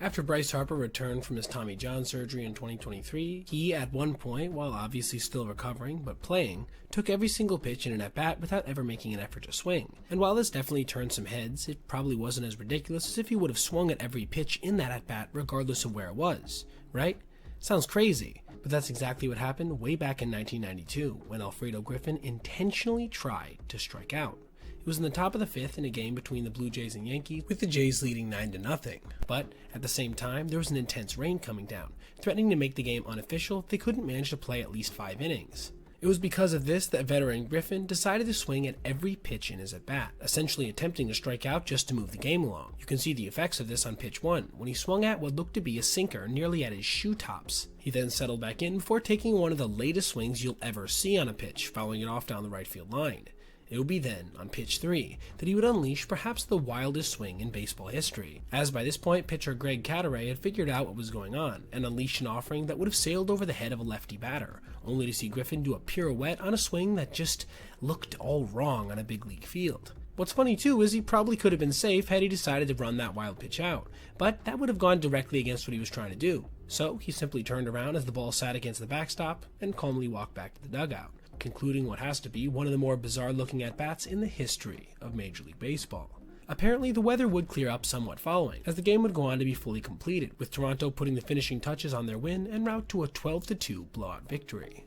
After Bryce Harper returned from his Tommy John surgery in 2023, he, at one point, while obviously still recovering but playing, took every single pitch in an at-bat without ever making an effort to swing. And while this definitely turned some heads, it probably wasn't as ridiculous as if he would have swung at every pitch in that at-bat regardless of where it was, right? Sounds crazy, but that's exactly what happened way back in 1992 when Alfredo Griffin intentionally tried to strike out. It was in the top of the fifth in a game between the Blue Jays and Yankees, with the Jays leading 9-0. But at the same time, there was an intense rain coming down, threatening to make the game unofficial if they couldn't manage to play at least 5 innings. It was because of this that veteran Griffin decided to swing at every pitch in his at-bat, essentially attempting to strike out just to move the game along. You can see the effects of this on pitch 1, when he swung at what looked to be a sinker nearly at his shoe tops. He then settled back in before taking one of the latest swings you'll ever see on a pitch, fouling it off down the right field line. It would be then, on pitch 3, that he would unleash perhaps the wildest swing in baseball history, as by this point pitcher Greg Cadaret had figured out what was going on, and unleashed an offering that would have sailed over the head of a lefty batter, only to see Griffin do a pirouette on a swing that just looked all wrong on a big league field. What's funny too is he probably could have been safe had he decided to run that wild pitch out, but that would have gone directly against what he was trying to do. So he simply turned around as the ball sat against the backstop and calmly walked back to the dugout, concluding what has to be one of the more bizarre looking at-bats in the history of Major League Baseball. Apparently, the weather would clear up somewhat following, as the game would go on to be fully completed, with Toronto putting the finishing touches on their win en route to a 12-2 blowout victory.